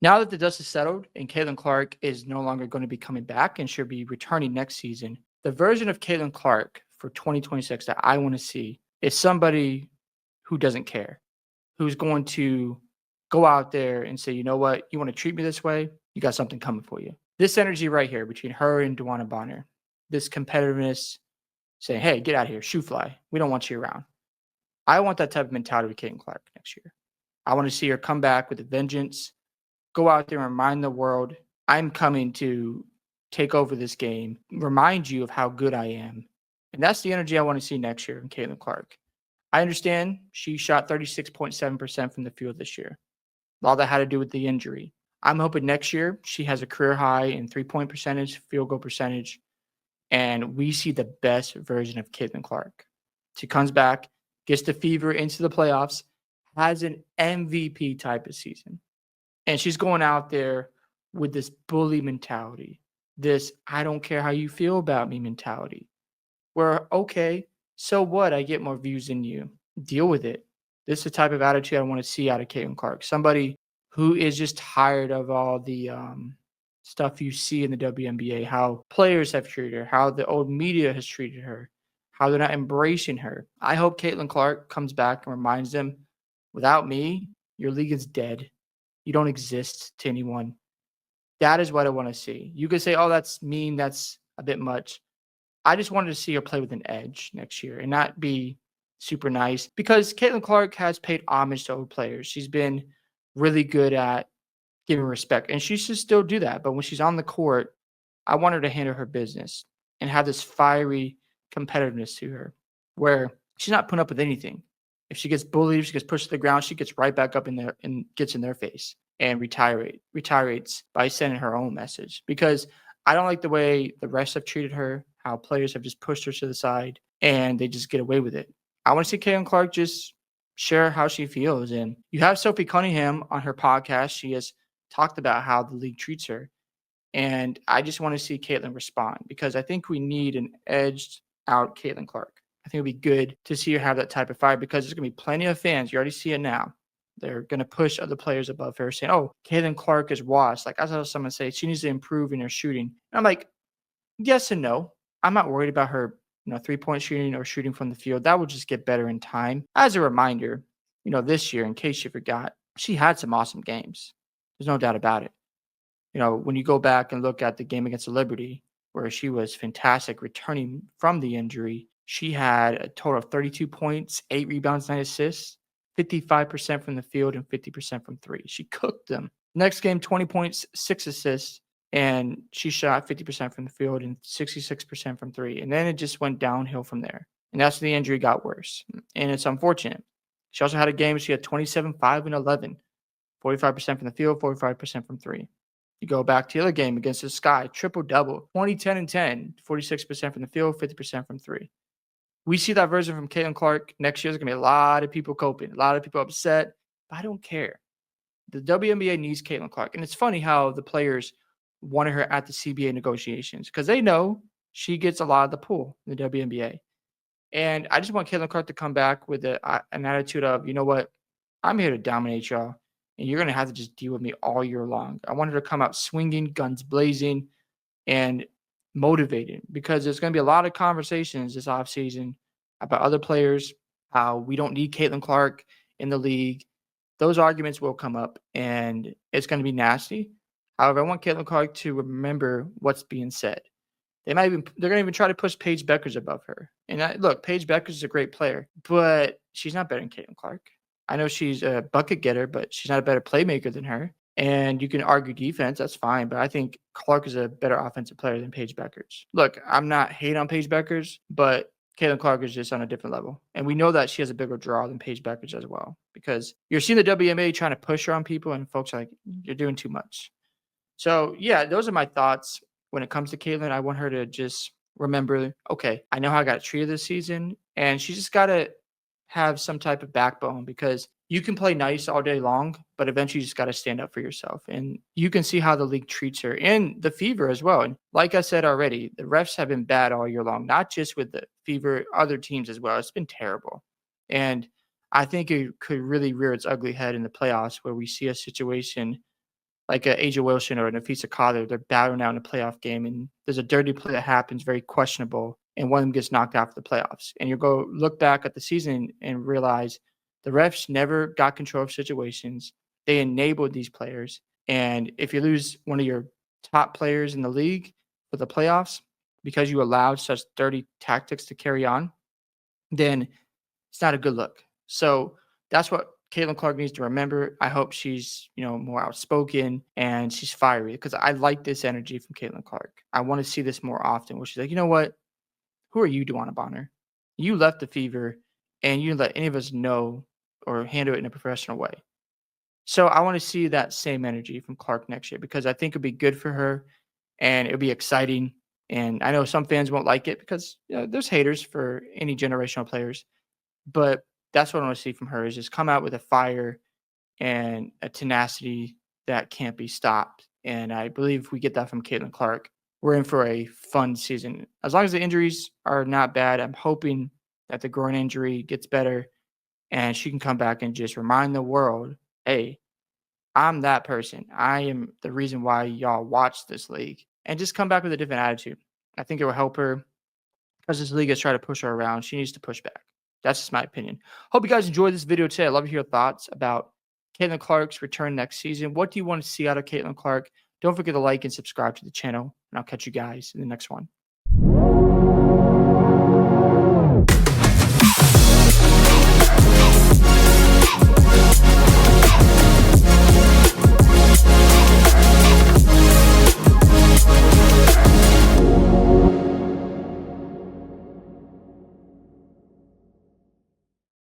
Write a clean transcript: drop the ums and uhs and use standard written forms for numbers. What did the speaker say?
Now that the dust is settled and Caitlin Clark is no longer going to be coming back and she'll be returning next season, the version of Caitlin Clark for 2026 that I want to see is somebody who doesn't care, who's going to go out there and say, you know what, you want to treat me this way? You got something coming for you. This energy right here between her and Dewana Bonner, this competitiveness saying, hey, get out of here, shoe fly. We don't want you around. I want that type of mentality with Caitlin Clark next year. I want to see her come back with a vengeance, go out there and remind the world, I'm coming to take over this game, remind you of how good I am. And that's the energy I want to see next year in Caitlin Clark. I understand she shot 36.7% from the field this year. All that had to do with the injury. I'm hoping next year she has a career high in 3-point percentage, field goal percentage, and we see the best version of Caitlin Clark. She comes back, gets the Fever into the playoffs, has an MVP type of season. And she's going out there with this bully mentality, this I don't care how you feel about me mentality. Where, okay, so what? I get more views than you. Deal with it. This is the type of attitude I want to see out of Caitlin Clark. Somebody who is just tired of all the stuff you see in the WNBA, how players have treated her, how the old media has treated her, how they're not embracing her. I hope Caitlin Clark comes back and reminds them, without me, your league is dead. You don't exist to anyone. That is what I want to see. You could say, oh, that's mean. That's a bit much. I just wanted to see her play with an edge next year and not be super nice because Caitlin Clark has paid homage to old players. She's been really good at giving respect, and she should still do that. But when she's on the court, I want her to handle her business and have this fiery competitiveness to her where she's not putting up with anything. If she gets bullied, if she gets pushed to the ground, she gets right back up in there and gets in their face and retirates by sending her own message. Because I don't like the way the refs have treated her, how players have just pushed her to the side and they just get away with it. I want to see Caitlin Clark just share how she feels. And you have Sophie Cunningham on her podcast. She has talked about how the league treats her. And I just want to see Caitlin respond because I think we need an edged out Caitlin Clark. I think it'd be good to see her have that type of fire because there's going to be plenty of fans. You already see it now. They're going to push other players above her saying, oh, Caitlin Clark is washed. Like I saw someone say she needs to improve in her shooting. And I'm like, yes and no. I'm not worried about her, 3-point shooting or shooting from the field. That will just get better in time. As a reminder, this year, in case you forgot, she had some awesome games. There's no doubt about it. When you go back and look at the game against the Liberty, where she was fantastic returning from the injury, she had a total of 32 points, 8 rebounds, 9 assists, 55% from the field, and 50% from three. She cooked them. Next game, 20 points, 6 assists, and she shot 50% from the field and 66% from three. And then it just went downhill from there. And that's when the injury got worse. And it's unfortunate. She also had a game, she had 27, 5, and 11, 45% from the field, 45% from three. You go back to the other game against the Sky, triple double, 20, 10, and 10, 46% from the field, 50% from three. We see that version from Caitlin Clark next year. There's going to be a lot of people coping, a lot of people upset, but I don't care. The WNBA needs Caitlin Clark. And it's funny how the players wanted her at the CBA negotiations because they know she gets a lot of the pull in the WNBA. And I just want Caitlin Clark to come back with an attitude of, you know what, I'm here to dominate y'all, and you're going to have to just deal with me all year long. I want her to come out swinging, guns blazing, and motivated because there's going to be a lot of conversations this offseason about other players, how we don't need Caitlin Clark in the league. Those arguments will come up, and it's going to be nasty. However, I want Caitlin Clark to remember what's being said. They're going to even try to push Paige Beckers above her. And look, Paige Beckers is a great player, but she's not better than Caitlin Clark. I know she's a bucket getter, but she's not a better playmaker than her. And you can argue defense, that's fine. But I think Clark is a better offensive player than Paige Beckers. Look, I'm not hating on Paige Beckers, but Caitlin Clark is just on a different level. And we know that she has a bigger draw than Paige Beckers as well. Because you're seeing the WNBA trying to push her on people, and folks are like, you're doing too much. So, yeah, those are my thoughts when it comes to Caitlin. I want her to just remember, okay, I know how I got treated this season, and she just got to have some type of backbone because you can play nice all day long, but eventually you just got to stand up for yourself. And you can see how the league treats her and the Fever as well. And like I said already, the refs have been bad all year long, not just with the Fever, other teams as well. It's been terrible. And I think it could really rear its ugly head in the playoffs where we see a situation like a Asia Wilson or a Nafisa Cotter, they're battling out in a playoff game, and there's a dirty play that happens, very questionable, and one of them gets knocked out for the playoffs. And you go look back at the season and realize the refs never got control of situations. They enabled these players. And if you lose one of your top players in the league for the playoffs because you allowed such dirty tactics to carry on, then it's not a good look. So that's what Caitlin Clark needs to remember. I hope she's, more outspoken and she's fiery because I like this energy from Caitlin Clark. I want to see this more often where she's like, you know what? Who are you, Dewana Bonner? You left the Fever and you didn't let any of us know or handle it in a professional way. So I want to see that same energy from Clark next year because I think it'd be good for her and it'll be exciting. And I know some fans won't like it because there's haters for any generational players, but that's what I want to see from her is just come out with a fire and a tenacity that can't be stopped. And I believe if we get that from Caitlin Clark, we're in for a fun season. As long as the injuries are not bad, I'm hoping that the groin injury gets better and she can come back and just remind the world, hey, I'm that person. I am the reason why y'all watch this league and just come back with a different attitude. I think it will help her because this league has tried to push her around. She needs to push back. That's just my opinion. Hope you guys enjoyed this video today. I'd love to hear your thoughts about Caitlin Clark's return next season. What do you want to see out of Caitlin Clark? Don't forget to like and subscribe to the channel, and I'll catch you guys in the next one.